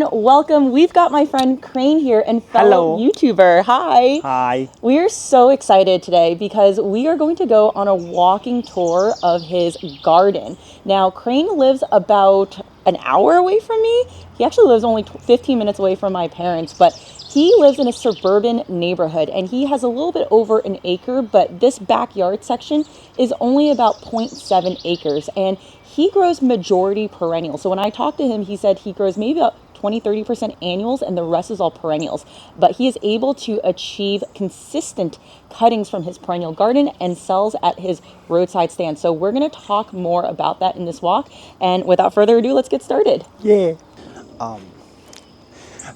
everyone, welcome. We've got my friend Crane here and fellow Hello. YouTuber. Hi. Hi. We are so excited today because we are going to go on a walking tour of his garden. Now, Crane lives about an hour away from me. He actually lives only 15 minutes away from my parents, but he lives in a suburban neighborhood and he has a little bit over an acre, but this backyard section is only about 0.7 acres and he grows majority perennials. So when I talked to him, he said he grows maybe about 20-30% annuals and the rest is all perennials, but he is able to achieve consistent cuttings from his perennial garden and sells at his roadside stand. So we're going to talk more about that in this walk, and without further ado, let's get started. Yeah.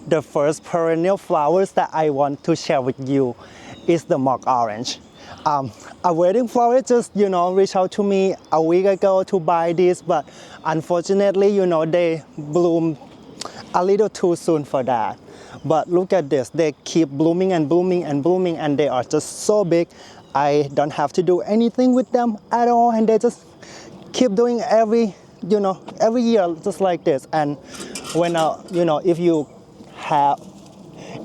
The first perennial flowers that I want to share with you is the mock orange. A wedding florist just, reached out to me a week ago to buy this, but unfortunately, they bloom a little too soon for that. But look at this, they keep blooming and blooming and blooming, and they are just so big. I don't have to do anything with them at all, and they just keep doing every year just like this. And when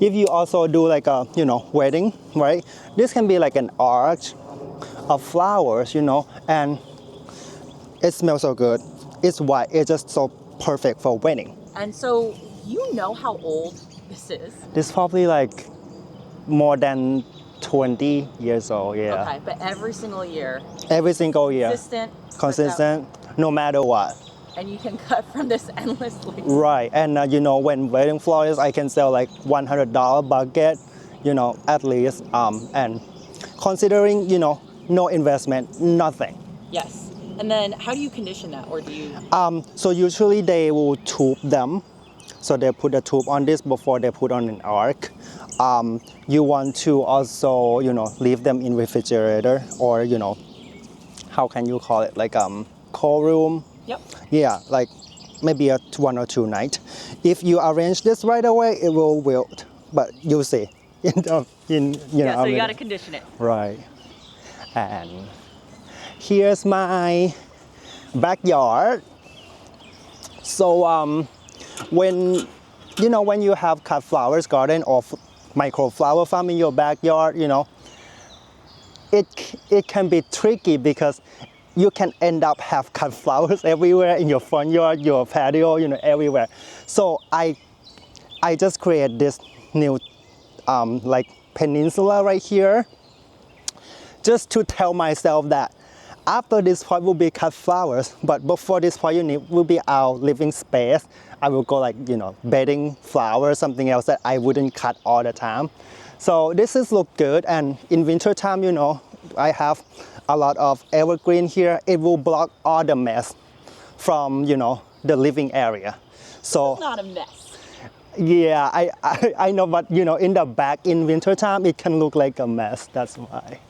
if you also do like a wedding, right, this can be like an arch of flowers, and it smells so good. It's white. It's just so perfect for wedding. And so you know how old this is? This probably like more than 20 years old. Yeah. Okay, but every single year, Every single year. consistent, no matter what. and you can cut from this endlessly. Right, and when wedding flowers, I can sell like $100 bucket, at least, and considering, no investment, nothing. Yes. And then how do you condition that, or do you? So usually they will tube them. So they put a tube on this before they put on an arc. You want to also, leave them in refrigerator or, how can you call it? Like cold room. Yep. Yeah, like maybe a 1 or 2 night. If you arrange this right away, it will wilt. But you'll see. So you got to condition it. Right. And here's my backyard. So when you have cut flowers garden or micro flower farm in your backyard, it can be tricky because you can end up have cut flowers everywhere in your front yard, your patio, everywhere. So I just create this new like peninsula right here, just to tell myself that after this point will be cut flowers, but before this point will be our living space. I will go like, bedding flowers, something else that I wouldn't cut all the time. So this is look good, and in winter time, I have a lot of evergreen here. It will block all the mess from, the living area. So It's not a mess. yeah, I know, but in the back in winter time, it can look like a mess. That's why.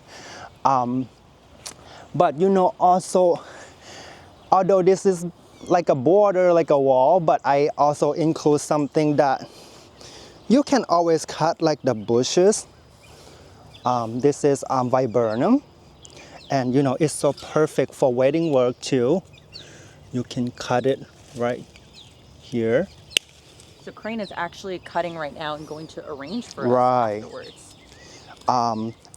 But also, although this is like a border, like a wall, but I also include something that you can always cut, like the bushes. This is viburnum, and it's so perfect for wedding work too. You can cut it right here. So Crane is actually cutting right now and going to arrange for Right. us afterwards.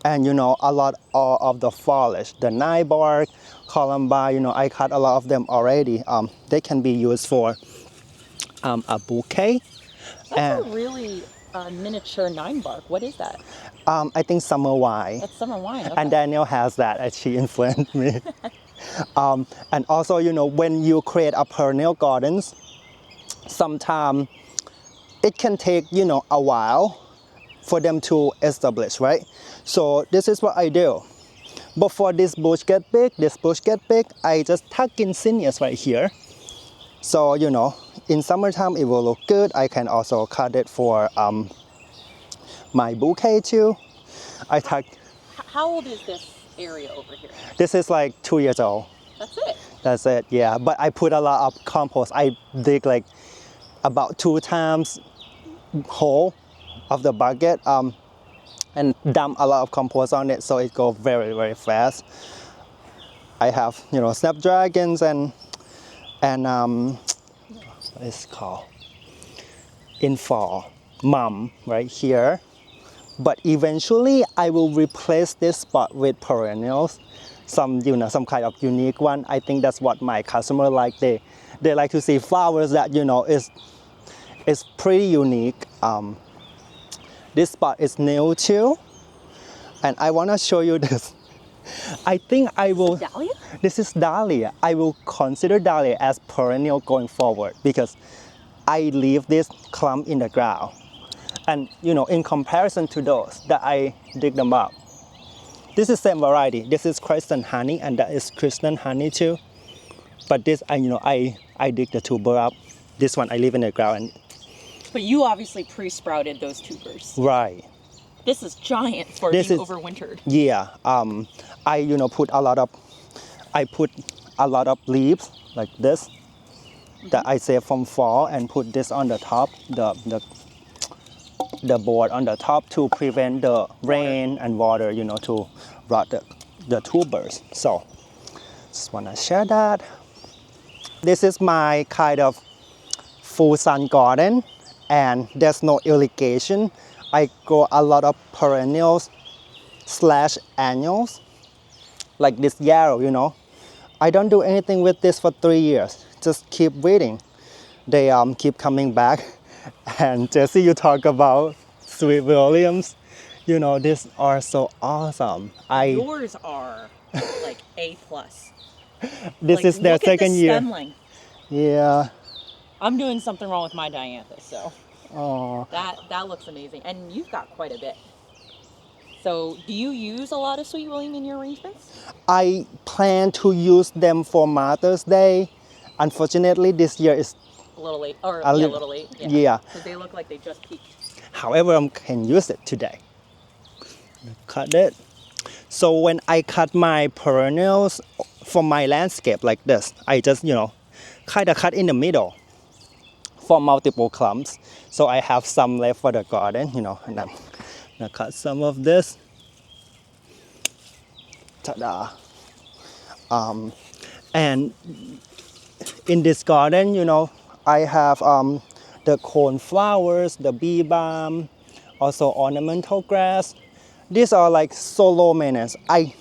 And a lot of the foliage, the nightbark, columbine, I cut a lot of them already. They can be used for a bouquet. That's a really miniature 9-bark. What is that? I think summer wine. That's summer wine. Okay. And Danielle has that, and she influenced me. And also, when you create a perennial gardens, sometimes it can take, a while for them to establish, right? So this is what I do. Before this bush get big, I just tuck in Zinnias right here. So, in summertime it will look good. I can also cut it for my bouquet too. How old is this area over here? This is like 2 years old. That's it. That's it, yeah. But I put a lot of compost. I dig like about 2 times hole of the bucket and dump a lot of compost on it, so it goes very, very fast. I have, Snapdragons and what is it called? in fall, mom, right here. But eventually I will replace this spot with perennials, some kind of unique one. I think that's what my customer like. They like to see flowers that is pretty unique. This spot is new too, and I want to show you this. I think I will. Dahlia? This is dahlia. I will consider dahlia as perennial going forward because I leave this clump in the ground. And in comparison to those that I dig them up, this is same variety. This is Christian honey, and that is Christian honey too. But this, I dig the tuber up. This one I leave in the ground. And, But you obviously pre-sprouted those tubers. right. This is giant for This being is- overwintered. Yeah. I put a lot of leaves like this that I save from fall and put this on the top, the board on the top to prevent the rain and water, to rot the tubers. So just wanna share that. This is my kind of full sun garden, and there's no irrigation. I grow a lot of perennials / annuals, like this yarrow. I don't do anything with this for 3 years. Just keep waiting. They keep coming back. And Jesse, you talk about sweet williams. These are so awesome. Yours are like A+. This Like, is their look at the second year. stem length. Yeah. I'm doing something wrong with my dianthus, so Oh. that looks amazing. And you've got quite a bit. So do you use a lot of sweet william in your arrangements? I plan to use them for Mother's Day. Unfortunately, this year is. A little late, or A a lit- little late. yeah. Because they look like they just peaked. However, I can use it today. Cut it. So when I cut my perennials for my landscape like this, I just, kind of cut in the middle for multiple clumps. So I have some left for the garden, and I'm gonna cut some of this. Ta-da. And in this garden, I have the cone flowers, the bee balm, also ornamental grass. These are like so low maintenance. I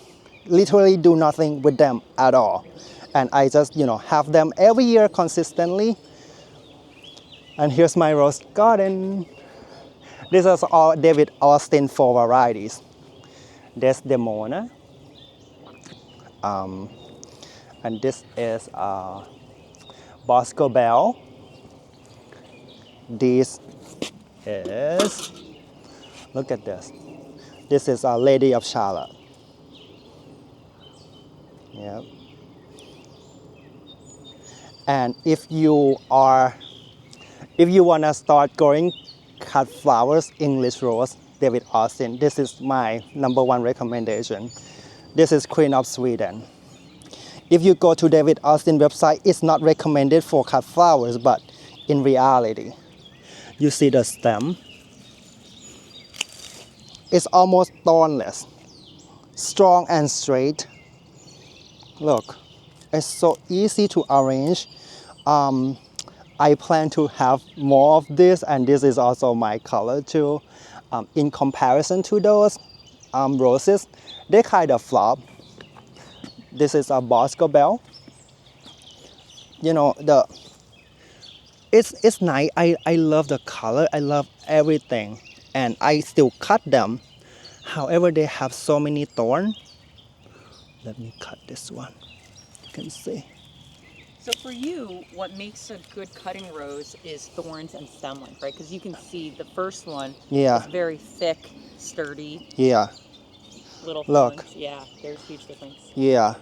literally do nothing with them at all. And I just, have them every year consistently. And here's my rose garden. This is all David Austin 4 varieties. Desdemona. And this is Bosco Bell. This is, look at this. This is a Lady of Charlotte. Yep. And if you wanna start growing cut flowers, English rose, David Austin, this is my #1 recommendation. This is Queen of Sweden. If you go to David Austin website, it's not recommended for cut flowers, but in reality, you see the stem. It's almost thornless, strong and straight. Look, it's so easy to arrange. I plan to have more of this, and this is also my color too. In comparison to those roses, they kind of flop. This is a Bosco Bell. It's nice. I love the color. I love everything, and I still cut them. However, they have so many thorns. Let me cut this one. You can see. So for you, what makes a good cutting rose is thorns and stem length, right? Because you can see the first one Yeah. is very thick, sturdy, Yeah. little Look. thorns. Yeah, there's huge difference. Yeah.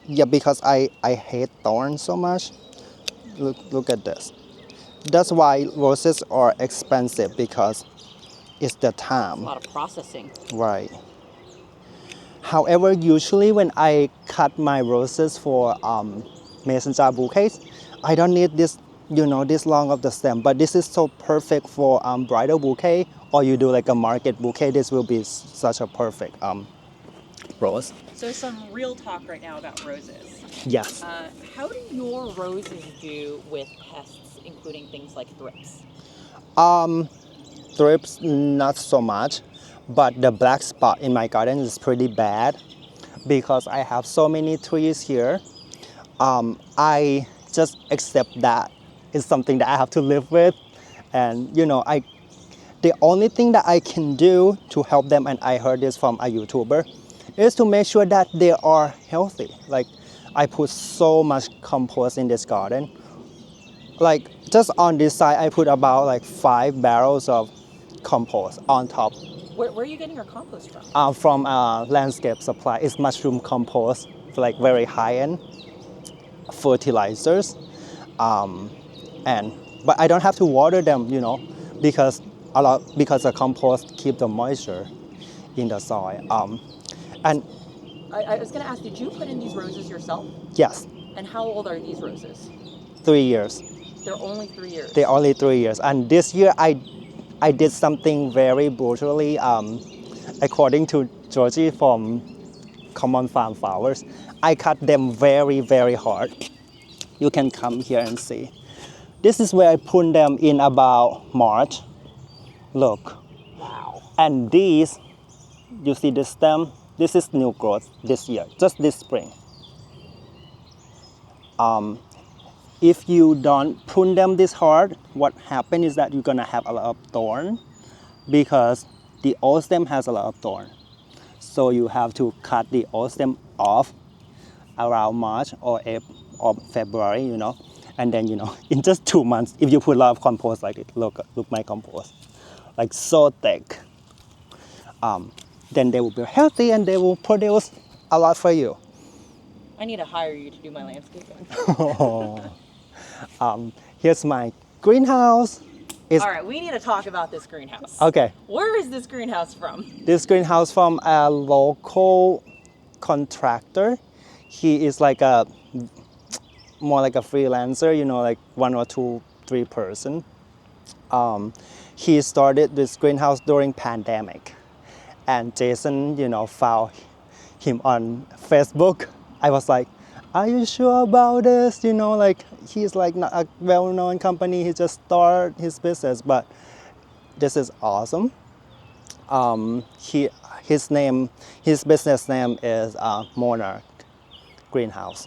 Yeah, because I hate thorns so much. Look at this. That's why roses are expensive, because it's the A time. lot of processing. Right. However, usually when I cut my roses for mason jar bouquets, I don't need this, this long of the stem. But this is so perfect for bridal bouquet, or you do like a market bouquet. This will be such a perfect rose. So some real talk right now about roses. Yes. How do your roses do with pests, including things like thrips? Thrips, not so much, but the black spot in my garden is pretty bad because I have so many trees here. I just accept that it's something that I have to live with, and the only thing that I can do to help them, and I heard this from a YouTuber, is to make sure that they are healthy. Like I put so much compost in this garden. Like just on this side, I put about like 5 barrels of compost on top. Where are you getting your compost from? From landscape supply. It's mushroom compost, like very high-end fertilizers. Um, and but I don't have to water them, because because the compost keep the moisture in the soil. And I was going to ask, did you put in these roses yourself? yes, And how old are these roses? 3 years. They're only 3 years. They're only 3 years. And this year I did something very brutally, according to Georgie from Common Farm Flowers. I cut them very, very hard. You can come here and see. This is where I pruned them in about March. Look. Wow. And these, you see the stem? This is new growth this year, just this spring. If you don't prune them this hard, what happens is that you're gonna have a lot of thorn because the old stem has a lot of thorn. So you have to cut the old stem off around March or April or February, and then in just 2 months, if you put a lot of compost like it, look my compost, like so thick, then they will be healthy and they will produce a lot for you. I need to hire you to do my landscaping. Here's my greenhouse. All right, we need to talk about this greenhouse. Okay. Where is this greenhouse from? This greenhouse from a local contractor. He is like more like a freelancer, like 1 or 2, 3 person. He started this greenhouse during pandemic, and Jason, found him on Facebook. I was like, "Are you sure about this?" Like he's like not a well-known company. He just started his business, but this is awesome. His business name is Monarch Greenhouse.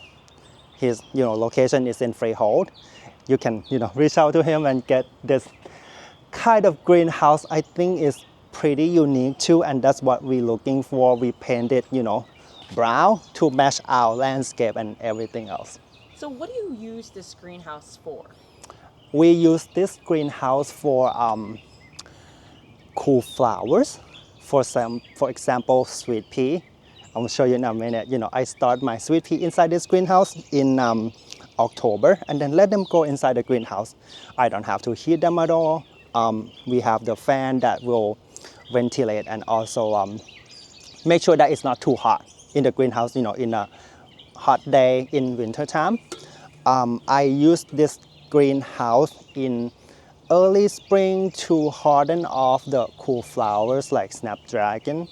His location is in Freehold. You can reach out to him and get this kind of greenhouse. I think is pretty unique too, and that's what we're looking for. We painted brown to match our landscape and everything else. So what do you use this greenhouse for? We use this greenhouse for cool flowers. For example, sweet pea. I will show you in a minute. I start my sweet pea inside this greenhouse in October, and then let them go inside the greenhouse. I don't have to heat them at all. We have the fan that will ventilate and also make sure that it's not too hot in the greenhouse. In a hot day in winter time. I use this greenhouse in early spring to harden off the cool flowers like Snapdragon,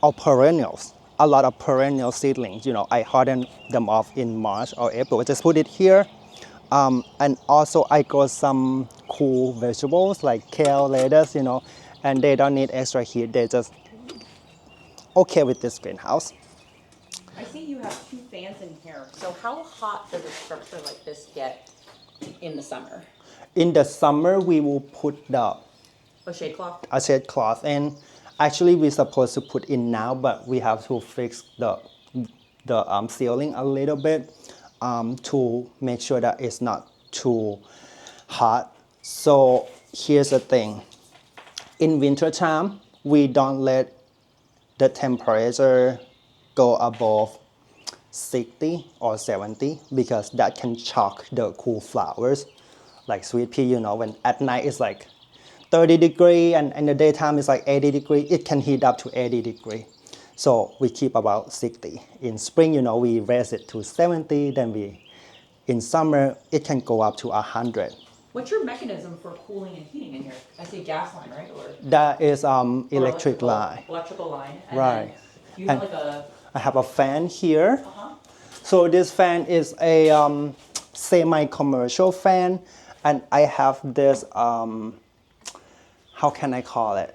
or perennials. A lot of perennial seedlings, I harden them off in March or April. I just put it here. And also I grow some cool vegetables like kale, lettuce, and they don't need extra heat. They just okay with this greenhouse. I see you have 2 fans in here. So how hot does a structure like this get in the summer? In the summer, we will put A shade cloth? a shade cloth in. Actually, we're supposed to put in now, but we have to fix the ceiling a little bit to make sure that it's not too hot. So here's the thing. In winter time, we don't let the temperature go above 60 or 70 because that can shock the cool flowers. Like sweet pea, when at night it's like 30 degree and in the daytime it's like 80 degree, it can heat up to 80 degree. So we keep about 60. In spring, we raise it to 70, then in summer, it can go up to 100. What's your mechanism for cooling and heating in here? I see gas line, right? Or That is electric line. Electrical line. And Right. you have like a... I have a fan here. So this fan is a semi-commercial fan, and I have this how can I call it?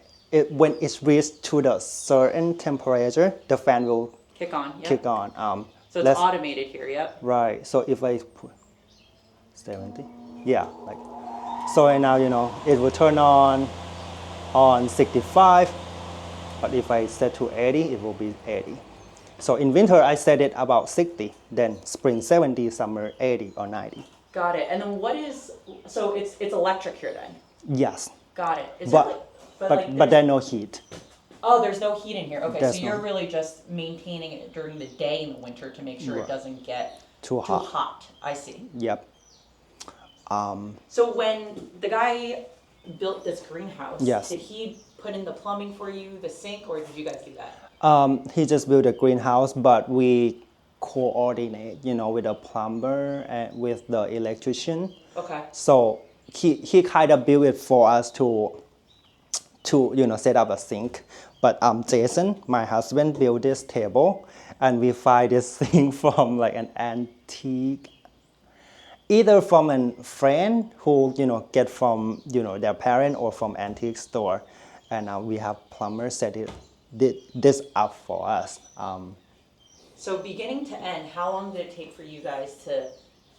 When it's reached to the certain temperature, the fan will Kick on. Yep. kick on. So it's automated here. Yep. Right. So if I put 70, yeah, like so. And now it will turn on 65. But if I set to 80, it will be 80. So in winter, I set it about 60. Then spring 70, summer 80 or 90. Got it. And then what is, so it's electric here then? Yes. Got it. Is But, there but there's no heat. Oh, there's no heat in here. Okay, There's so you're no. really just maintaining it during the day in the winter to make sure it doesn't get Too hot. hot. I see. Yep. So when the guy built this greenhouse, Yes. did he put in the plumbing for you, the sink, or did you guys do that? He just built a greenhouse, but we coordinate, with the plumber and with the electrician. Okay. So he kind of built it for us to set up a sink. But Jason, my husband, built this table, and we find this thing from like an antique, either from a friend who get from their parent or from antique store, and we have plumbers set this up for us. So beginning to end, how long did it take for you guys to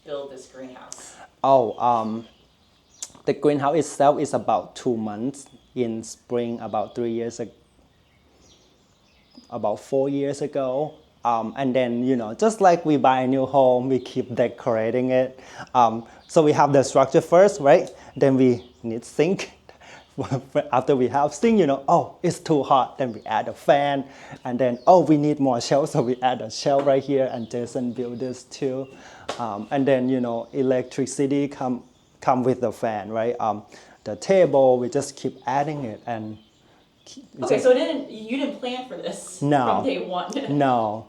build this greenhouse? The greenhouse itself is about 2 months. In spring, about 3 years ago, about 4 years ago. And then, just like we buy a new home, we keep decorating it. So we have the structure first, right? Then we need sink. After we have sink, it's too hot. Then we add a fan. And then, we need more shelves. So we add a shelf right here. And Jason built this too. And then, electricity come with the fan, right? The table, we just keep adding it. And Okay, so you didn't plan for this from day one. No.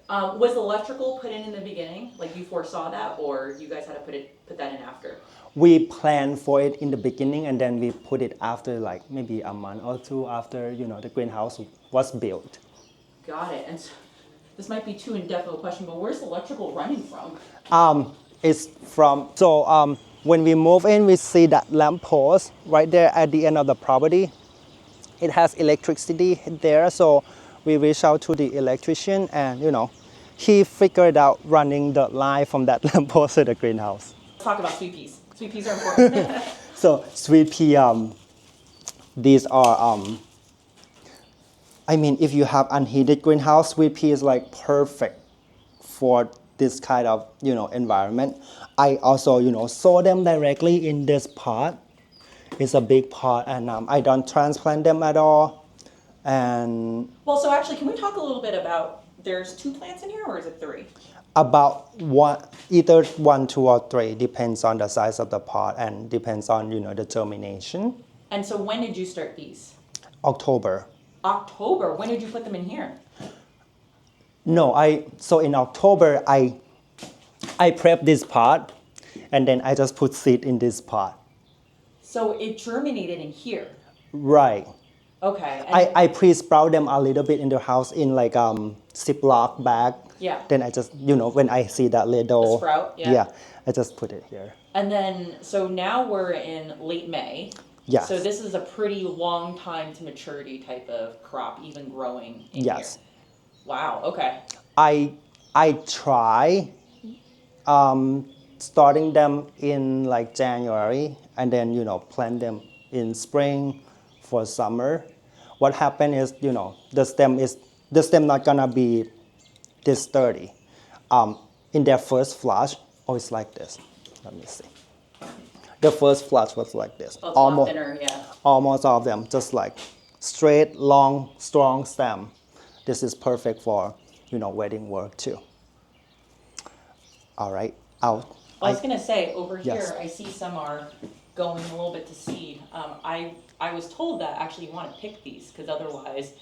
Was electrical put in the beginning? Like you foresaw that, or you guys had to put that in after? We planned for it in the beginning, and then we put it after, like maybe a month or two after the greenhouse was built. Got it. And so, this might be too in-depth of a question, but where's the electrical running from? It's from when we move in, we see that lamp post right there at the end of the property. It has electricity there, so we reached out to the electrician, and he figured out running the line from that lamp post to the greenhouse. Let's talk about sweet peas. Sweet peas are important. So sweet pea, these are if you have unheated greenhouse, sweet pea is like perfect for this kind of environment. I also sow them directly in this pot. It's a big pot, and I don't transplant them at all. And well, so actually, can we talk a little bit about, there's 2 plants in here, or is it 3? About either 1, 2, or 3, depends on the size of the pot and depends on the germination. And so when did you start these? October. October. When did you put them in here? No, so in October I prepped this pot, and then I just put seed in this pot. So it germinated in here. Right. Okay. I pre-sprout them a little bit in the house in like Ziploc bag. Yeah. Then I just when I see that little sprout. Yeah. I just put it here. And then so now we're in late May. Yes. So this is a pretty long time to maturity type of crop, even growing in here. Wow. Okay. I try starting them in like January, and then plant them in spring for summer. What happened is the stem not gonna be this sturdy. In their first flush, it's like this. Let me see. The first flush was like this. Oh, it's almost thinner, yeah. Almost all of them, just like straight, long, strong stem. This is perfect for wedding work too. All right, I was gonna say over Yes. here, I see some are going a little bit to seed. I was told that actually you want to pick these because otherwise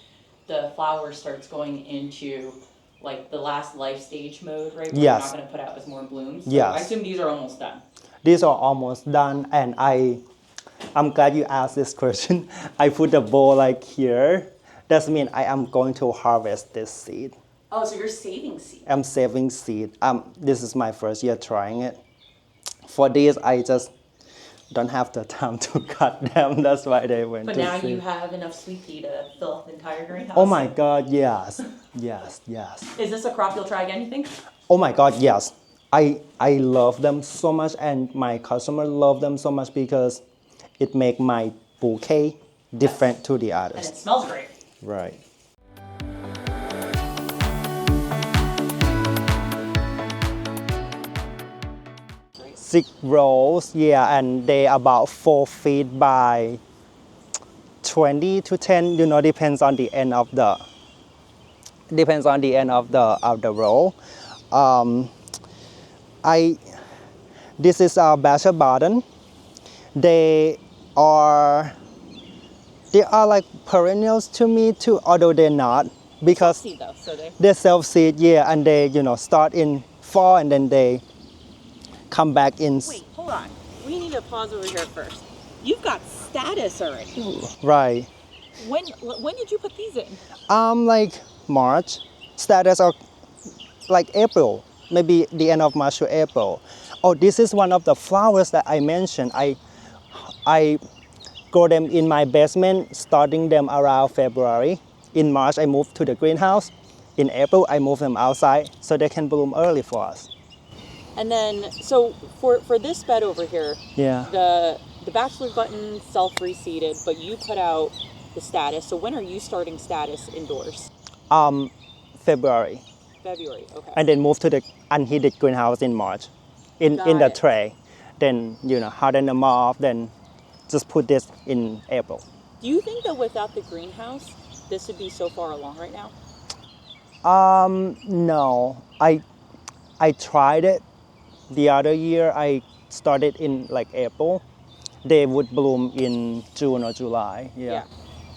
the flower starts going into like the last life stage mode, right? Where Yes. You're not going to put out as more blooms. So Yes. I assume these are almost done. These are almost done, and I'm glad you asked this question. I put the bowl like here. That means I am going to harvest this seed. Oh, so you're saving seed. I'm saving seed. This is my first year trying it. For this, I just don't have the time to cut them. That's why they went But to now seed. you have enough sweet pea to fill up the entire greenhouse. Oh my God, yes, yes, yes. Is this a crop you'll try again, you think? Oh my God, yes. I love them so much, and my customer love them so much because it make my bouquet different to the And others. it smells great. Right. 6 rows, yeah, and they about 4 feet by 20 to 10. Depends on the end of the row. Um, I this is our bachelor garden. They are like perennials to me too, although they're not, because Seed though, so they're self-seed, yeah, and they start in fall and then they come back in. Wait, hold on. We need to pause over here first. You've got status already. Right. When did you put these in? Like March. Status or like April, maybe the end of March to April. Oh, this is one of the flowers that I mentioned. I grow them in my basement, starting them around February. In March, I moved to the greenhouse. In April, I move them outside so they can bloom early for us. And then, so for this bed over here, Yeah. the bachelor button self-reseeded, but you put out the status. So when are you starting status indoors? February. February, okay. And then move to the unheated greenhouse in March, in the it. tray. Then harden them off. Then just put this in April. Do you think that without the greenhouse, this would be so far along right now? No, I tried it the other year. I started in like April. They would bloom in June or July. Yeah.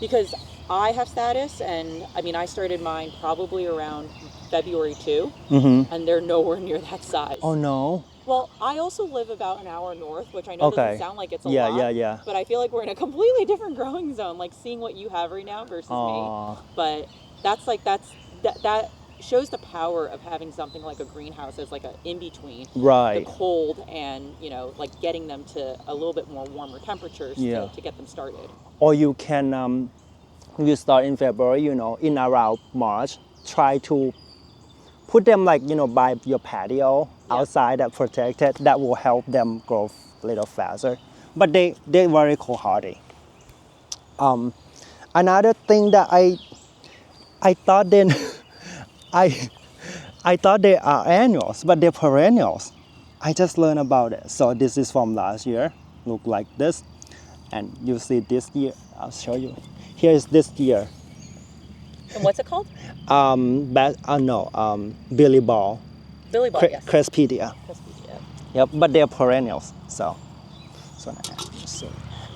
Because I have status, and I mean, I started mine probably around February too, and they're nowhere near that size. Oh no. Well, I also live about an hour north, which I know doesn't sound like it's a lot. Yeah. But I feel like we're in a completely different growing zone, like seeing what you have right now versus me. But that shows the power of having something like a greenhouse as like an in-between. Right. The cold and, like getting them to a little bit more warmer temperatures to get them started. Or you can, you start in February, in around March, try to put them like, by your patio outside that protected. That will help them grow a little faster. But they're very cold hardy. Another thing that I thought then, I thought they are annuals, but they're perennials. I just learned about it. So this is from last year, look like this. And you see this year, I'll show you. Here is this year. And what's it called? Billy Ball. Billy Ball, yes. Cresspedia. Yep, but they're perennials. So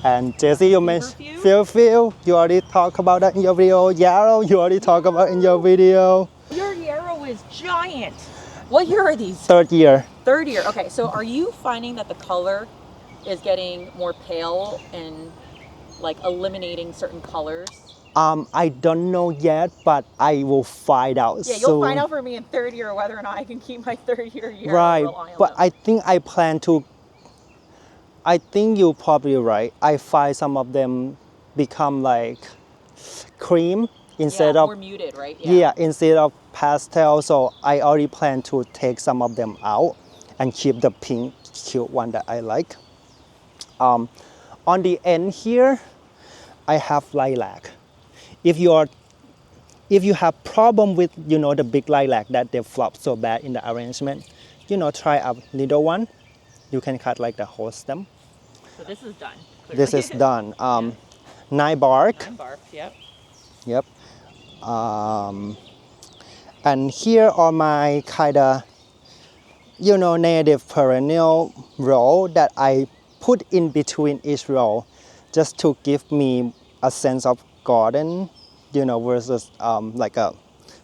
and Jesse, you mentioned feverfew. You already talked about that in your video. Yarrow, you already talked about in your video. Your yarrow is giant. What year are these? Third year. Third year. Okay, so are you finding that the color is getting more pale and like eliminating certain colors? I don't know yet, but I will find out soon. Yeah, you'll find out for me in third year whether or not I can keep my third year yarrow. Right, but I think I plan to. I think you're probably right. I find some of them become like cream instead of more muted, right? Yeah, instead of pastel. So I already plan to take some of them out and keep the pink cute one that I like. On the end here, I have lilac. If you have problem with the big lilac that they flop so bad in the arrangement, try a little one. You can cut like the whole stem. So this is done. Clearly. This is done. 9 bark. 9 bark. Yep. Yep. And here are my kind of native perennial row that I put in between each row, just to give me a sense of garden, versus like a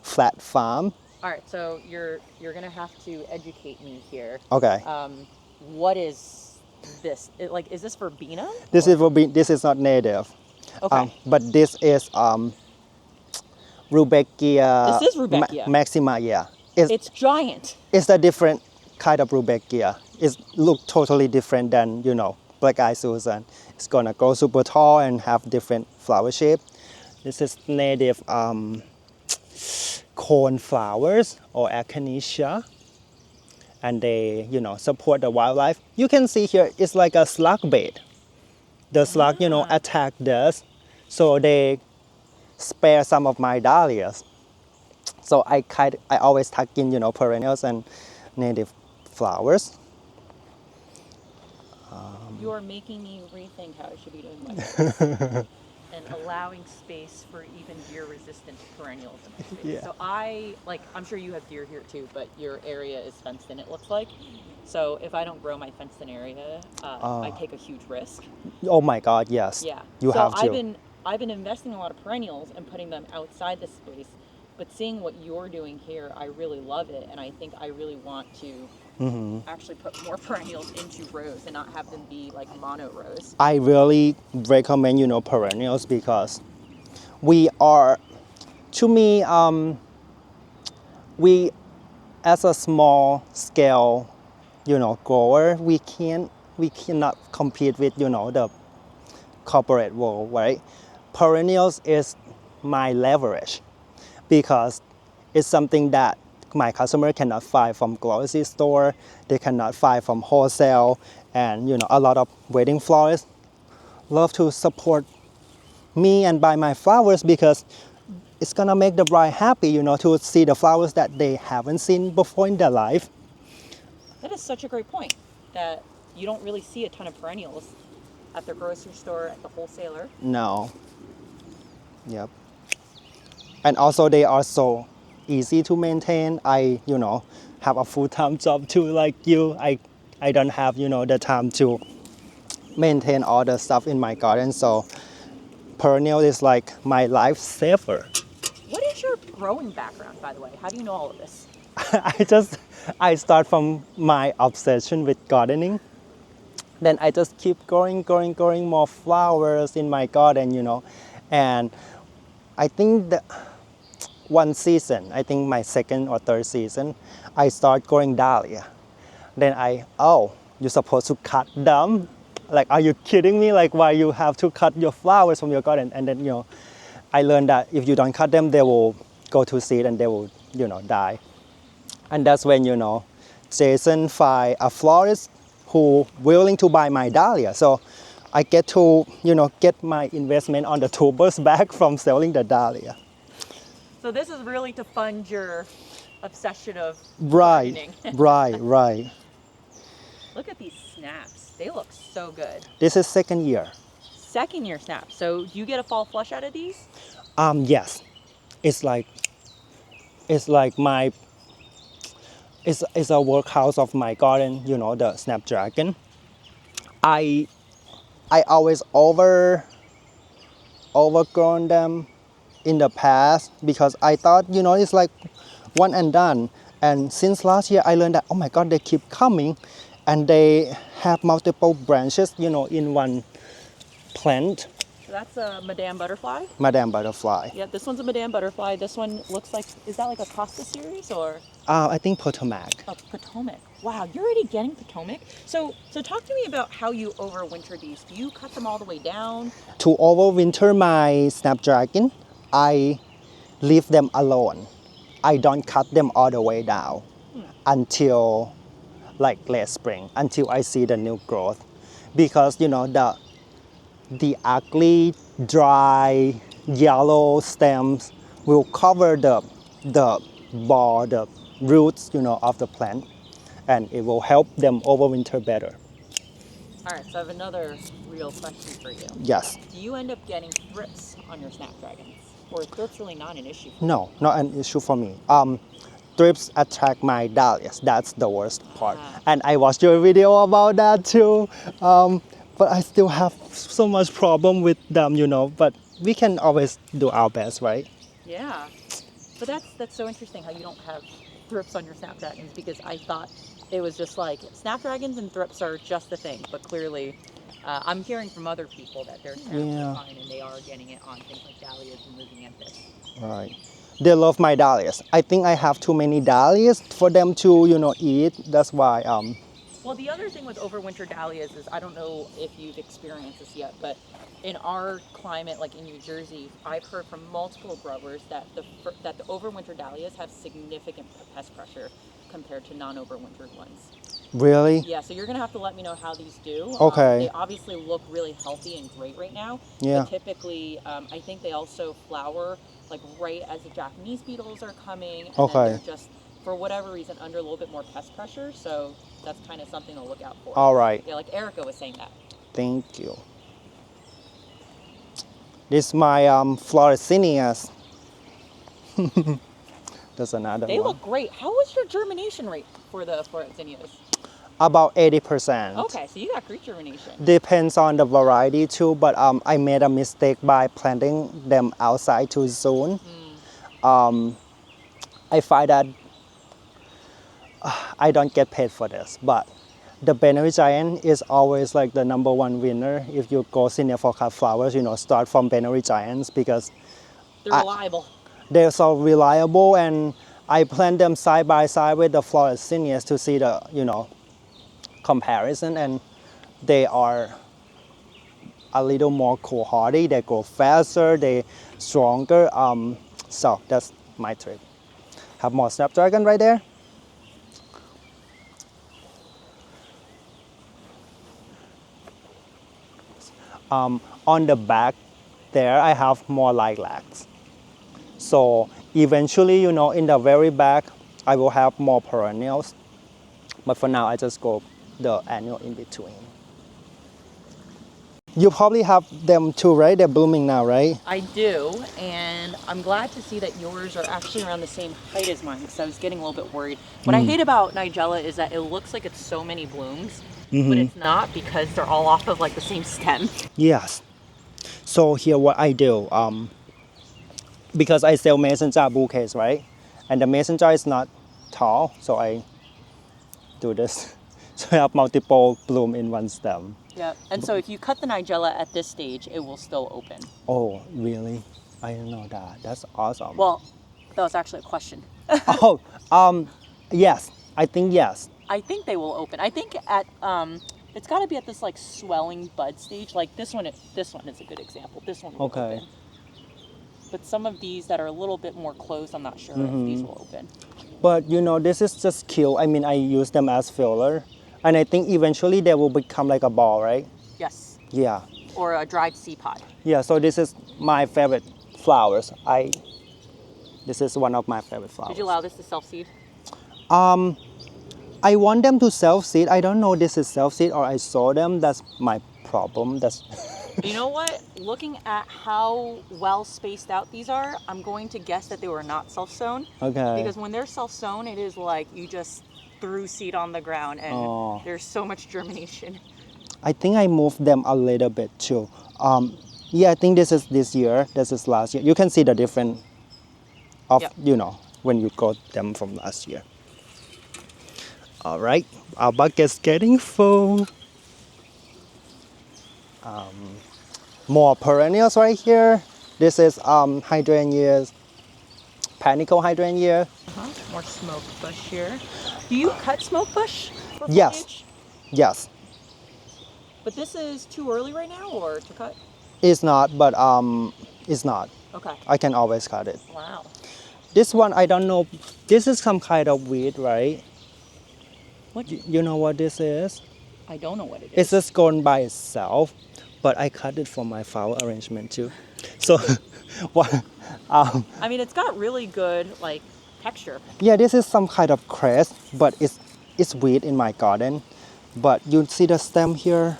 flat farm. All right, so you're gonna have to educate me here. Okay. What is this? Is this verbena? This is not native. Okay. But this is Rudbeckia. This is Rudbeckia. Maxima, yeah. It's giant. It's a different kind of Rudbeckia. It looks totally different than Black Eye Susan. It's gonna grow super tall and have different flower shape. This is native cone flowers or echinacea, and they, support the wildlife. You can see here it's like a slug bait. The slug, attack this, so they spare some of my dahlias. So I always tuck in, perennials and native flowers. You are making me rethink how I should be doing my business and allowing space for even deer-resistant perennials in my space. Yeah. So I'm sure you have deer here too, but your area is fenced in, it looks like. So if I don't grow my fenced-in area, I take a huge risk. Oh my God, yes. Yeah. You so have to. I've been investing a lot of perennials and putting them outside the space, but seeing what you're doing here, I really love it, and I think I really want to actually put more perennials into rows and not have them be like mono rows. I really recommend, perennials because we are, to me, we as a small scale, grower, we cannot compete with, the corporate world, right? Perennials is my leverage because it's something that my customer cannot find from grocery store, they cannot find from wholesale, and a lot of wedding florists love to support me and buy my flowers because it's gonna make the bride happy, to see the flowers that they haven't seen before in their life. That is such a great point, that you don't really see a ton of perennials at the grocery store, at the wholesaler. No. Yep. And also they are so easy to maintain. I, have a full-time job too like you. I don't have, the time to maintain all the stuff in my garden. So perennial is like my lifesaver. What is your growing background, by the way? How do you know all of this? I start from my obsession with gardening. Then I just keep growing more flowers in my garden, And I think that one season, I think my second or third season, I start growing dahlia. Then you're supposed to cut them? Like, are you kidding me? Like, why you have to cut your flowers from your garden? And then, I learned that if you don't cut them, they will go to seed and they will, die. And that's when, Jason find a florist who willing to buy my dahlia. So I get to, get my investment on the tubers back from selling the dahlia. So this is really to fund your obsession of Right, gardening. right. Look at these snaps. They look so good. This is second year. Second year snaps. So do you get a fall flush out of these? Yes. It's like it's a workhouse of my garden, the Snapdragon. I always overgrown them in the past because I thought, it's like one and done. And since last year, I learned that, oh my God, they keep coming and they have multiple branches, in one plant. So that's a Madame Butterfly? Madame Butterfly. Yeah, this one's a Madame Butterfly. This one looks like, is that like a Costa series or? I think Potomac. Oh, Potomac. Wow, you're already getting Potomac? So talk to me about how you overwinter these. Do you cut them all the way down? To overwinter my Snapdragon, I leave them alone. I don't cut them all the way down until like late spring, until I see the new growth. Because the ugly, dry, yellow stems will cover the roots, of the plant, and it will help them overwinter better. All right, so I have another real question for you. Yes. Do you end up getting thrips on your Snapdragons? Or is thrips really not an issue for you? No, not an issue for me. Thrips attract my dahlias. That's the worst part. And I watched your video about that too. But I still have so much problem with them, But we can always do our best, right? Yeah. But that's so interesting how you don't have thrips on your Snapdragons, because I thought it was just like Snapdragons and thrips are just the thing. But clearly, I'm hearing from other people that they're fine and they are getting it on things like dahlias and Zinnias. Right. They love my dahlias. I think I have too many dahlias for them to, eat. That's why Well, the other thing with overwinter dahlias is I don't know if you've experienced this yet, but in our climate, like in New Jersey, I've heard from multiple growers that the overwinter dahlias have significant pest pressure compared to non-overwintered ones. Really? Yeah, so you're gonna have to let me know how these do. Okay. They obviously look really healthy and great right now. Yeah. But typically, I think they also flower like right as the Japanese beetles are coming, and Okay. then they're just for whatever reason under a little bit more pest pressure. So that's kind of something to look out for. All right. Yeah, like Erica was saying that. Thank you. This is my florist Zinnias. There's another They one. look great. How was your germination rate for Zinnias? About 80%. Okay, so you got great germination. Depends on the variety too, but I made a mistake by planting them outside too soon. I find that I don't get paid for this, but the Benary Giant is always like the number one winner if you go senior for cut flowers, start from Benary Giants because They're reliable. they're so reliable, and I plant them side by side with the florist Zinnias to see the, comparison, and they are a little more cool hardy, they grow faster, they stronger. So that's my trick. Have more Snapdragon right there. On the back there, I have more lilacs. So eventually, in the very back, I will have more perennials. But for now, I just go the annual in between. You probably have them too, right? They're blooming now, right? I do, and I'm glad to see that yours are actually around the same height as mine because I was getting a little bit worried. What I hate about Nigella is that it looks like it's so many blooms, but it's not because they're all off of like the same stem. Yes. So here what I do, because I sell mason jar bouquets, right? And the mason jar is not tall, so I do this. So I have multiple bloom in one stem. Yeah, and so if you cut the Nigella at this stage, it will still open. Oh, really? I didn't know that. That's awesome. Well, that was actually a question. Yes. I think yes. I think they will open. I think at it's got to be at this like swelling bud stage. Like this one is a good example. This one will Okay. open. But some of these that are a little bit more closed, I'm not sure if these will open. But this is just cute. I mean, I use them as filler. And I think eventually they will become like a ball, right? Yes. Yeah. Or a dried sea pod. Yeah, so this is my favorite flowers. This is one of my favorite flowers. Did you allow this to self-seed? I want them to self-seed. I don't know this is self-seed or I saw them. That's my problem. You know what? Looking at how well spaced out these are, I'm going to guess that they were not self-sown. Okay. Because when they're self-sown, it is like you just threw seed on the ground and there's so much germination. I think I moved them a little bit too. Yeah, I think this is this year. This is last year. You can see the difference of, when you got them from last year. All right, our bucket's getting full. More perennials right here. This is hydrangeas, panicle hydrangea. More smoke bush here. Do you cut smoke bush for Yes. foliage? Yes, But this is too early right now or to cut? it's not, but it's not. Okay. I can always cut it. Wow. This one, I don't know. This is some kind of weed, right? What? You know what this is? I don't know what it is. It's just grown by itself, but I cut it for my flower arrangement too. So, what? I mean, it's got really good like texture. Yeah, this is some kind of crest, but it's weed in my garden. But you see the stem here?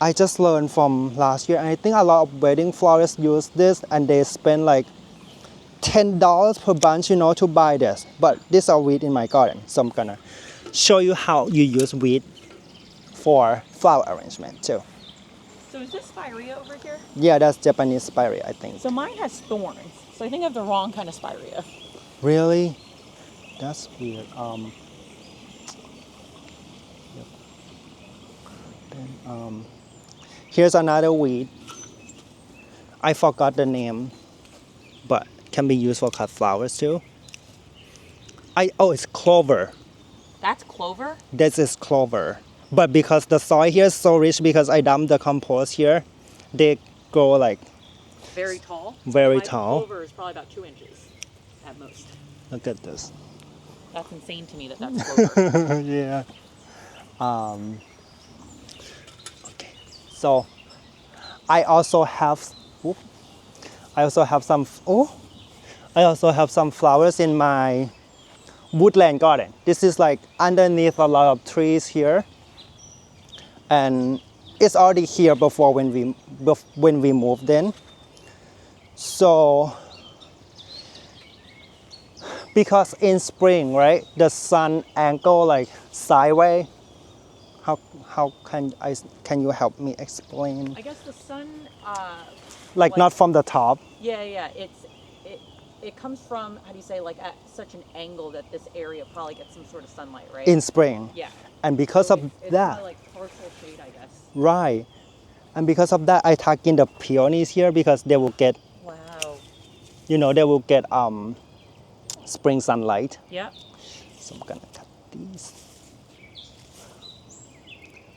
I just learned from last year, and I think a lot of wedding florists use this, and they spend like $10 per bunch, to buy this. But these are weed in my garden, so I'm gonna show you how you use weed for flower arrangement too. So is this Spirea over here? Yeah, that's Japanese Spirea, I think. So mine has thorns. So I think I have the wrong kind of Spirea. Really? That's weird. Yep. Then, here's another weed. I forgot the name, but can be used for cut flowers too. It's clover. That's clover? This is clover. But because the soil here is so rich, because I dumped the compost here, they grow like Very tall? very My tall. clover is probably about 2 inches at most. Look at this. That's insane to me that that's clover. Yeah. Okay. So I also have, oop, I also have some, oh, I also have some flowers in my woodland garden. This is like underneath a lot of trees here, and it's already here before when we moved in. So because in spring, right, the sun angle like sideways. How can you help me explain? I guess the sun, Like not from the top. yeah, it comes from, how do you say, like at such an angle that this area probably gets some sort of sunlight, right? In spring. Yeah. And because So of it's that, kind of like partial shade, I guess. right. And because of that, I tuck in the peonies here because they will get, Wow. they will get spring sunlight. Yeah. So I'm gonna cut these.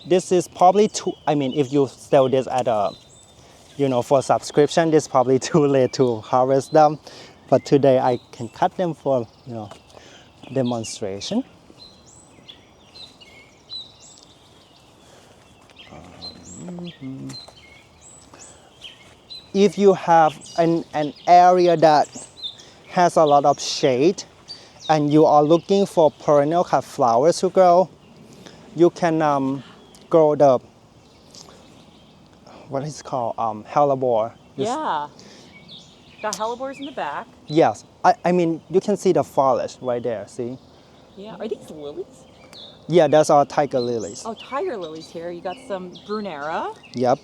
This is probably too, I mean, if you sell this at a, for subscription, this is probably too late to harvest them. But today I can cut them for, demonstration. If you have an area that has a lot of shade and you are looking for perennial cut flowers to grow, you can grow the, what is it called, hellebore. Yeah. Got hellebores in the back. Yes, I mean, you can see the forest right there, see? Yeah. Are these lilies? Yeah, that's our tiger lilies. Oh, tiger lilies here. You got some brunera. Yep,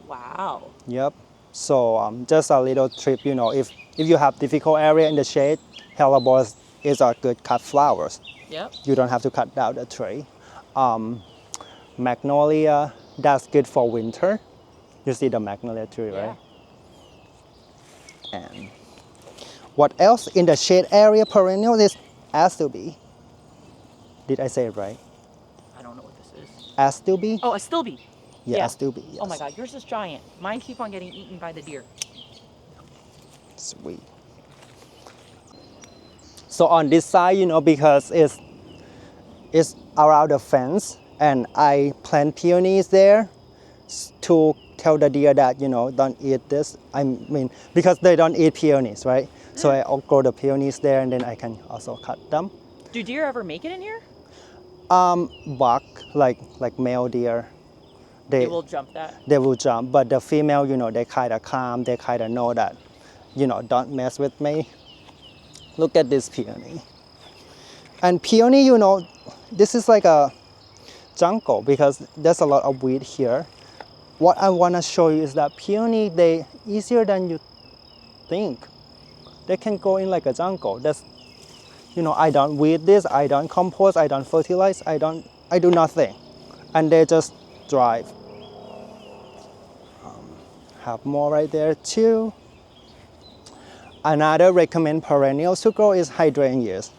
Wow. yep. So just a little tip, if you have difficult area in the shade, hellebores is a good cut flowers. Yep. You don't have to cut down the tree. Magnolia, that's good for winter. You see the magnolia tree, right? And what else in the shade area perennial is astilbe. Did I say it right? I don't know what this is. Astilbe? Oh, a stilby. Yeah, astilbe. Yes. Oh my God, yours is giant. Mine keep on getting eaten by the deer. Sweet. So on this side, because it's around the fence, and I plant peonies there to tell the deer that don't eat this. I mean, because they don't eat peonies, right? So I'll grow the peonies there, and then I can also cut them. Do deer ever make it in here? Buck, like male deer, They will jump that. they will jump, but the female, they kind of calm. They kind of know that, don't mess with me. Look at this peony. And peony, this is like a jungle because there's a lot of weed here. What I want to show you is that peony, they easier than you think. They can go in like a jungle. That's, I don't weed this, I don't compost, I don't fertilize, I do nothing. And they just thrive. Have more right there too. Another recommend perennials to grow is hydrangeas.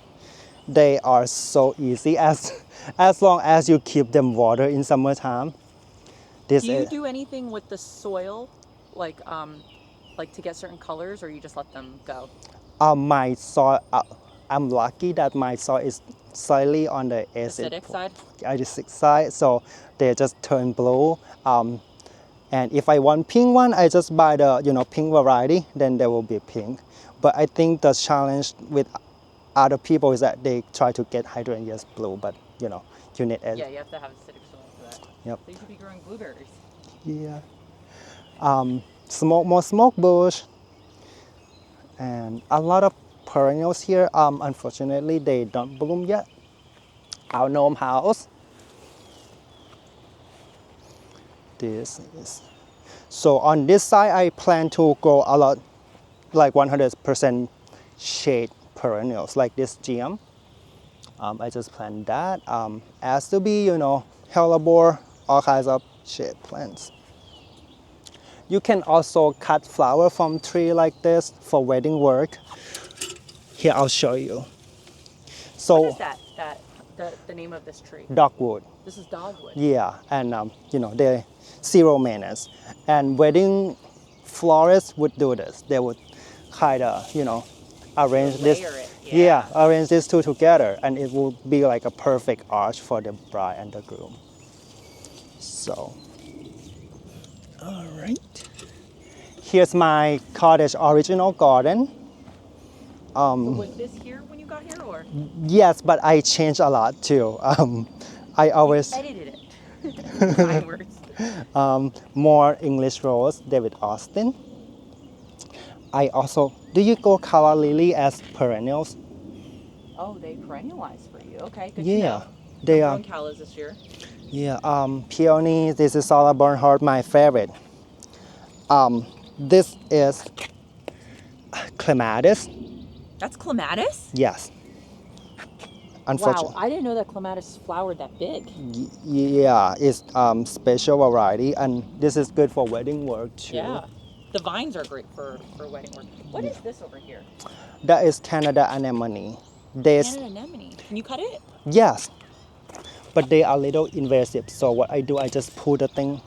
They are so easy as long as you keep them water in summertime. Do you do anything with the soil, like to get certain colors, or you just let them go? My soil, I'm lucky that my soil is slightly on the Acidic side? acidic side, so they just turn blue. And if I want pink one, I just buy the pink variety, then they will be pink. But I think the challenge with other people is that they try to get hydrangeas blue, but you need it. Yeah, you have to have acidic soil for that. Yep. So you should be growing blueberries. Yeah. More smoke bush, and a lot of perennials here. Unfortunately, they don't bloom yet. Our gnome house. This is. So on this side, I plan to grow a lot, like 100% shade perennials, like this GM. I just planted that. As to be, hellebore, all kinds of shade plants. You can also cut flower from tree like this for wedding work. Here, I'll show you. So What is that? The name of this tree? dogwood. This is dogwood. Yeah, and they're zero maintenance. And wedding florists would do this. They would kind of, arrange this. Layer it, Yeah, yeah. arrange these two together, and it will be like a perfect arch for the bride and the groom. So, all right. Here's my cottage original garden. Was this here when you got here, or Yes, but I changed a lot too. I always edited it? Design words. more English rose, David Austin. I also, do you go calla lily as perennials? Oh, they perennialize for you. Okay, good to Yeah, know. they I'm are. growing callas this year. Yeah, peony. This is Solar Bernhardt, my favorite. This is clematis. That's clematis? Yes. Wow, Unfortunately, I didn't know that clematis flowered that big. yeah, it's special variety, and this is good for wedding work too. Yeah. The vines are great for wedding work. What is this over here? That is Canada anemone. There's Canada anemone. Can you cut it? yes, but they are a little invasive. So what I do, I just pull the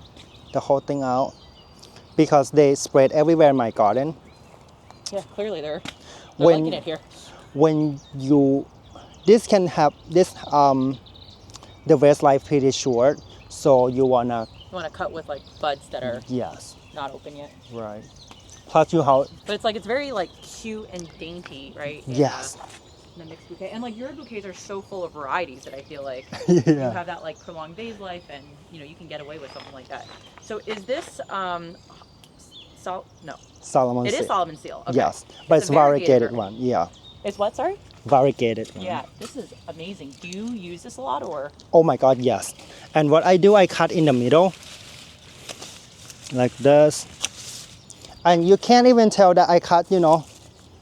whole thing out, because they spread everywhere in my garden. Yeah, clearly they're When- liking it here. When this can have this the waste life pretty short, so you wanna You want to cut with like buds that are yes, not open yet. right. Plus you how But it's very like cute and dainty, right? yes, In the mixed bouquet. And like your bouquets are so full of varieties that I feel like you yeah. have that like prolonged vase life, and you can get away with something like that. So is this no. Solomon It is seal. Solomon seal. Okay. Yes, but it's a variegated variegated one. Yeah, It's what, sorry? variegated one. Yeah, this is amazing. Do you use this a lot, or? Oh my God, yes. And what I do, I cut in the middle, like this. And you can't even tell that I cut,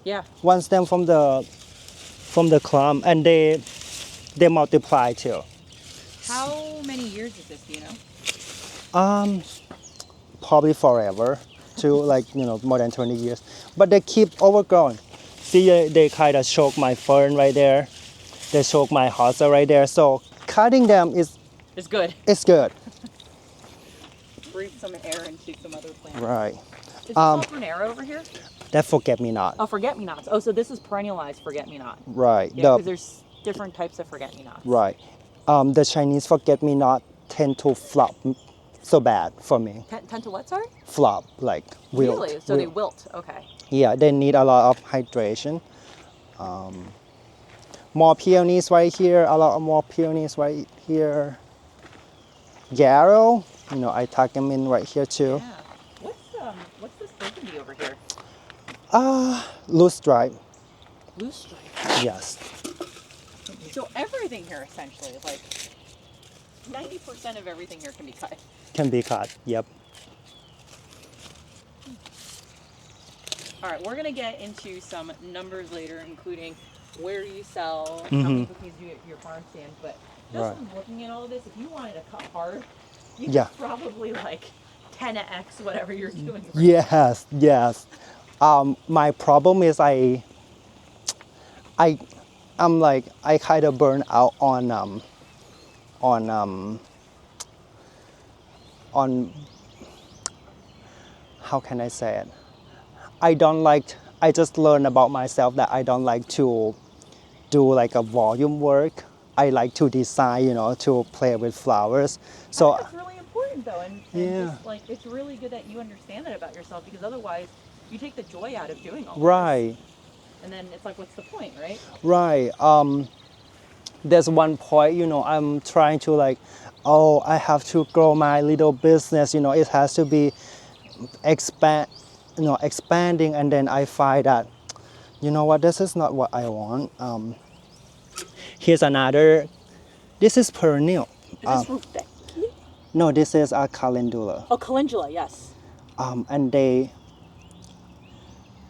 Yeah. one stem from the clump, and they multiply too. How many years is this, do you know? Probably forever, to more than 20 years. But they keep overgrowing. See, they kind of choke my fern right there. They choke my hosta right there. So cutting them It's good. is good. Breathe some air into some other plants. Right. Is this all Cranery over here? That forget-me-not. Oh, forget-me-nots. Oh, so this is perennialized forget-me-not. Right. Yeah, because there's different types of forget-me-nots. Right. The Chinese forget-me-not tend to flop so bad for me. Tend to what, sorry? Flop, like wilt. Really? So they wilt. Okay. Yeah, they need a lot of hydration. More peonies right here, a lot of more peonies right here. Yarrow, I tuck them in right here too. Yeah. What's this burgundy over here? Loose stripe, Loose stripe. yes. So everything here essentially is like 90% of everything here can be cut. Can be cut, yep. All right, we're gonna get into some numbers later, including where you sell, how many cookies you get at your farm stand. But just Right. from looking at all this, if you wanted to cut hard, you Yeah. could probably like 10x whatever you're doing. Right? Yes, yes. My problem is I'm like, I kind of burn out on how can I say it? I just learned about myself that I don't like to do like a volume work. I like to design, to play with flowers. So That's really important though, and Yeah. just, like it's really good that you understand that about yourself, because otherwise you take the joy out of doing all right. this. And then it's like, what's the point, right? Right. There's one point, I'm trying to I have to grow my little business. It has to be expanding, and then I find that, this is not what I want. Here's another. This is perennial. Is this fruit? No, this is a calendula. Oh, calendula, yes. And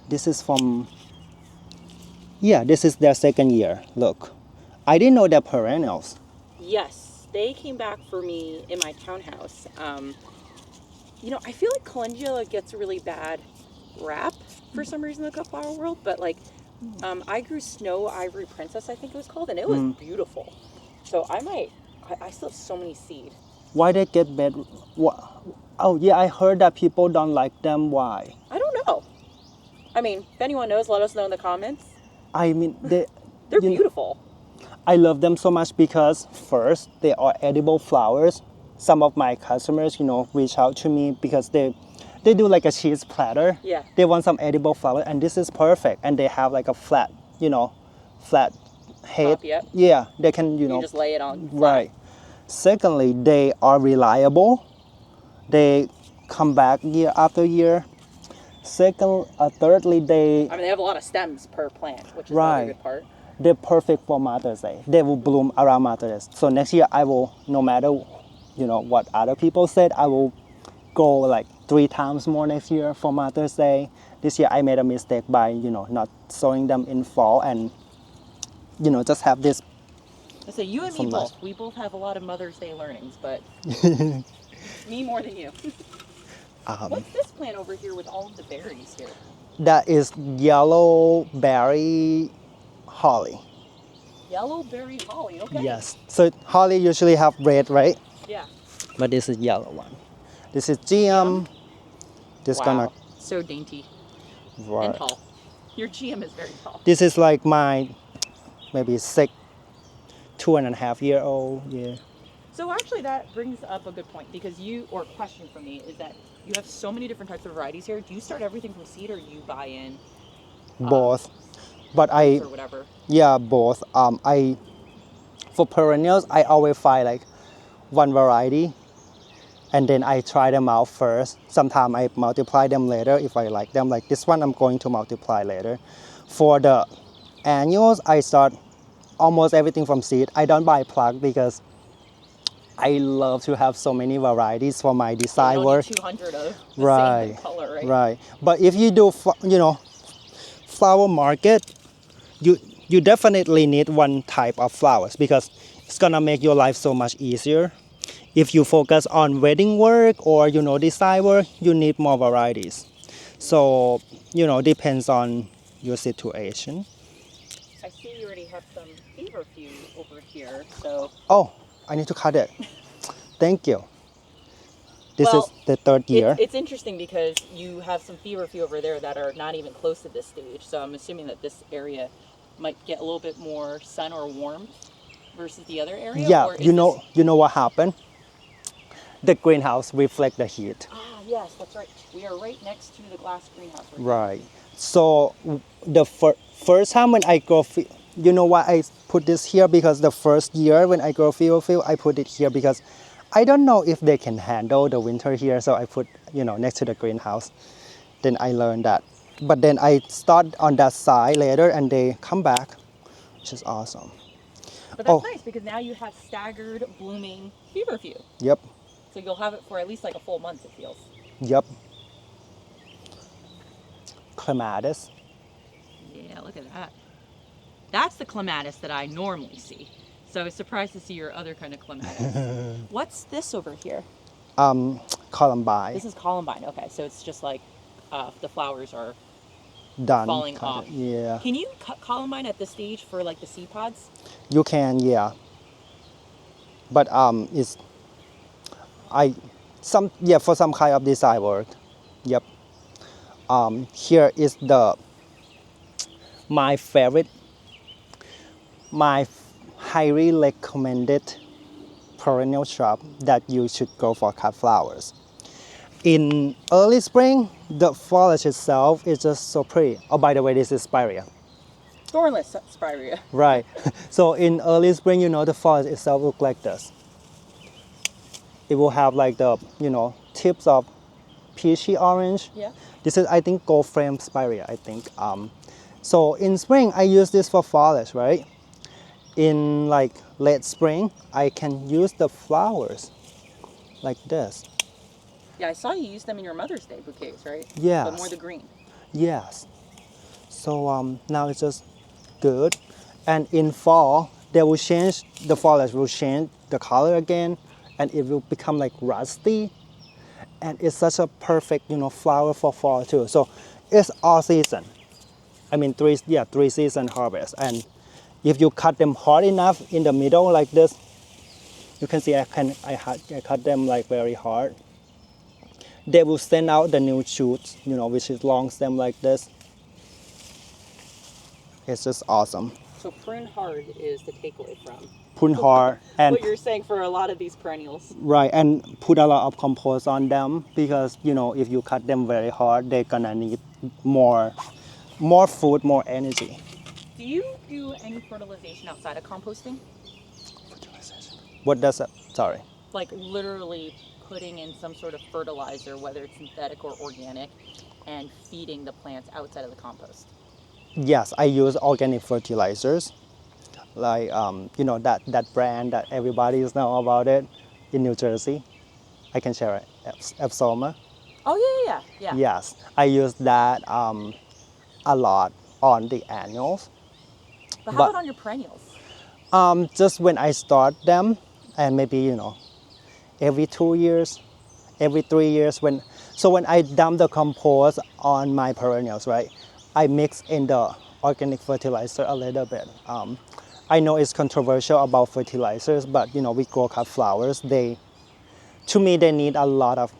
this is from. Yeah, this is their second year. Look, I didn't know they're perennials. Yes, they came back for me in my townhouse. I feel like calendula gets a really bad rap for some reason in the cut flower world, but like I grew Snow Ivory Princess, I think it was called, and it was beautiful. So I still have so many seed. Why they get bad? Oh yeah, I heard that people don't like them. Why? I don't know. I mean, if anyone knows, let us know in the comments. I mean, They're you know, beautiful. I love them so much because first, they are edible flowers. Some of my customers, reach out to me because they do like a cheese platter. Yeah. They want some edible flower, and this is perfect. And they have like a flat, flat head. Top, yep. Yeah, they can, You just lay it on. Right. Secondly, they are reliable. They come back year after year. Thirdly, I mean, they have a lot of stems per plant, which is another good part. they're perfect for Mother's Day. They will bloom around Mother's Day. So next year I will, no matter, what other people said, I will go like 3 times more next year for Mother's Day. This year I made a mistake by, not sowing them in fall and, just have this. So you and me Some both. nice- We both have a lot of Mother's Day learnings, but me more than you. What's this plant over here with all of the berries here? That is yellow berry holly. Yellow berry holly, okay. Yes. So holly usually have red, right? Yeah. But this is yellow one. This is GM. This Wow. So dainty and right. tall. Your GM is very tall. This is like my maybe 2.5-year-old. Yeah. So actually that brings up a good point because or question for me is that you have so many different types of varieties here. Do you start everything from seed or you buy in Both. But or whatever? Yeah, both. For perennials, I always find like one variety and then I try them out first. Sometimes I multiply them later if I like them. Like this one, I'm going to multiply later. For the annuals, I start almost everything from seed. I don't buy plug because I love to have so many varieties for my design work. 200 of the same color, right? Right. But if you do, flower market, you definitely need one type of flowers because it's gonna make your life so much easier. If you focus on wedding work or design work, you need more varieties. So depends on your situation. I see you already have some feverfew over here, so. Oh, I need to cut it. Thank you. This is the 3rd year. It's interesting because you have some feverfew over there that are not even close to this stage. So I'm assuming that this area might get a little bit more sun or warmth versus the other area. Yeah, or you know what happened? The greenhouse reflect the heat. Ah, yes, that's right. We are right next to the glass greenhouse. Right. So the first time when I grow, you know why I put this here? Because the first year when I grow feverfew, I put it here because I don't know if they can handle the winter here. So I put, next to the greenhouse. Then I learned that. But then I start on that side later and they come back, which is awesome. But that's nice because now you have staggered blooming feverfew. Yep. So you'll have it for at least like a full month, it feels. Yep. Clematis. Yeah, look at that. That's the clematis that I normally see. So I was surprised to see your other kind of clematis. What's this over here? Columbine. This is columbine. Okay, so it's just like the flowers are Done. falling off. Yeah. Can you cut columbine at this stage for like the seed pods? You can, yeah. But for some kind of design work. Yep. Here is my favorite, my highly recommended perennial shrub that you should go for cut flowers. In early spring, the foliage itself is just so pretty. Oh, by the way, this is Spirea. Thornless Spirea. Right. So in early spring, the foliage itself look like this. It will have like the, tips of peachy orange. Yeah. This is, I think, gold frame Spirea, I think. So in spring, I use this for foliage, right? In like late spring, I can use the flowers like this. Yeah, I saw you use them in your Mother's Day bouquets, right? Yes. But more the green. Yes. So now it's just good. And in fall, the foliage will change the color again and it will become like rusty. And it's such a perfect, flower for fall too. So it's all season. I mean, three season harvest. And if you cut them hard enough in the middle like this, you can see I cut them like very hard. They will send out the new shoots, which is long stem like this. It's just awesome. So prune hard is the takeaway from Prune hard and what you're saying for a lot of these perennials. right, and put a lot of compost on them because if you cut them very hard, they're gonna need more food, more energy. Do you do any fertilization outside of composting? Fertilization. What does that? Sorry. Like literally putting in some sort of fertilizer, whether it's synthetic or organic, and feeding the plants outside of the compost. Yes, I use organic fertilizers, like that brand that everybody knows about it in New Jersey. I can share it. Epsoma. Oh yeah. Yes, I use that a lot on the annuals. But how about on your perennials? Just when I start them, and maybe every 2 years, every 3 years. When I dump the compost on my perennials, right, I mix in the organic fertilizer a little bit. I know it's controversial about fertilizers, but we grow cut flowers. To me, they need a lot of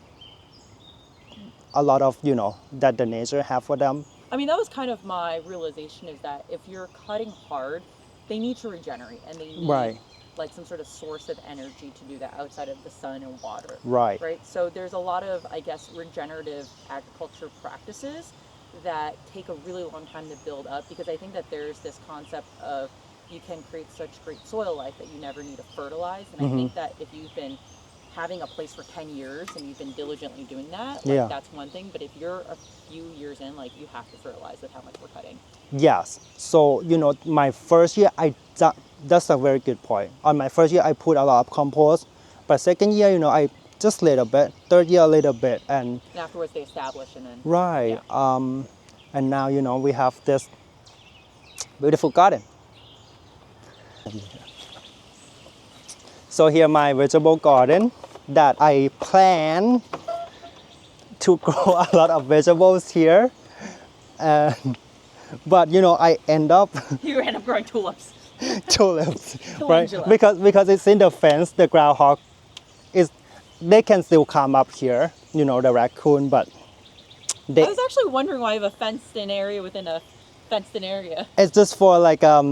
that the nature have for them. I mean, that was kind of my realization, is that if you're cutting hard, they need to regenerate, and they need like some sort of source of energy to do that outside of the sun and water. Right. Right. So there's a lot of, I guess, regenerative agriculture practices that take a really long time to build up, because I think that there's this concept of you can create such great soil life that you never need to fertilize. And I think that if you've been having a place for 10 years and you've been diligently doing that, that's one thing. But if you're a few years in, like, you have to fertilize with how much we're cutting. Yes. So, my first year, that's a very good point. On my first year, I put a lot of compost. But second year, I just a little bit. Third year, a little bit. And afterwards, they establish, and then. Right. Yeah. And now, we have this beautiful garden. So here my vegetable garden that I plan to grow a lot of vegetables here. But I end up You end up growing tulips. tulips, right? Because it's in the fence, the groundhog they can still come up here, the raccoon, but I was actually wondering why you have a fenced-in area within a fenced-in area. It's just for like to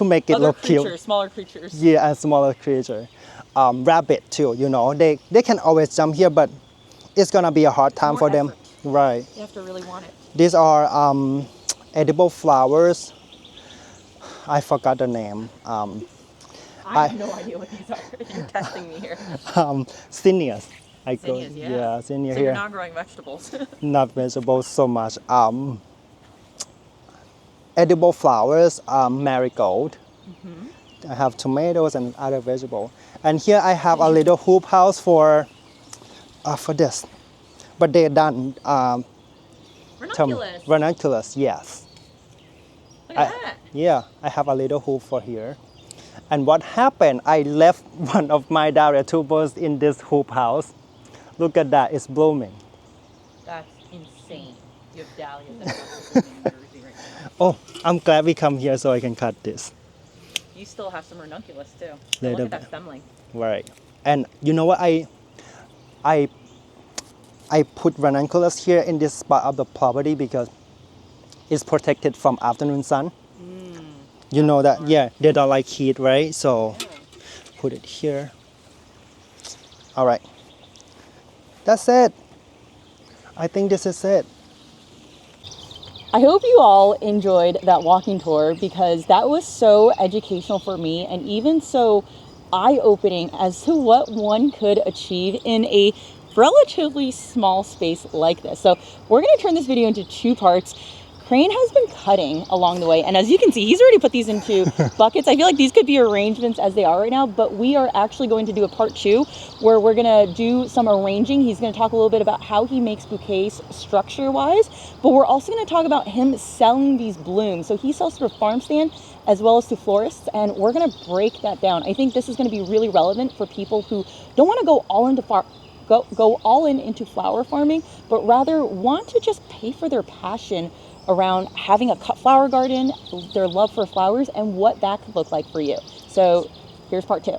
make it look cute. Smaller creatures. Yeah, and smaller creature. Rabbit too, they can always jump here, but it's gonna be a hard time for them. Right. You have to really want it. These are edible flowers. I forgot the name. I have no idea what these are. You're testing me here. Zinnias. Zinnias, yeah. Yeah, zinnia so here. You're not growing vegetables. Not vegetables so much. Edible flowers, marigold. I have tomatoes and other vegetables. And here I have a little hoop house for this. But they're done. Ranunculus. Ranunculus, yes. Look at that. Yeah, I have a little hoop for here. And what happened, I left one of my dahlia tubers in this hoop house. Look at that, it's blooming. That's insane. You have dahlias that are blooming in Jersey right now. Oh, I'm glad we come here so I can cut this. You still have some ranunculus too. So Little look at that bit. stem length. Right. And you know what, I put ranunculus here in this spot of the property because it's protected from afternoon sun. You know that, yeah, they don't like heat, right? So put it here. All right. That's it. I think this is it. I hope you all enjoyed that walking tour, because that was so educational for me, and even so eye-opening as to what one could achieve in a relatively small space like this. So we're going to turn this video into 2 parts. Crane has been cutting along the way, and as you can see, he's already put these into buckets. I feel like these could be arrangements as they are right now, but we are actually going to do a part 2 where we're going to do some arranging. He's going to talk a little bit about how he makes bouquets structure-wise, but we're also going to talk about him selling these blooms. So he sells to a farm stand as well as to florists, and we're going to break that down. I think this is going to be really relevant for people who don't want to go all into go all in into flower farming, but rather want to just pay for their passion around having a cut flower garden, their love for flowers, and what that could look like for you. So here's part 2.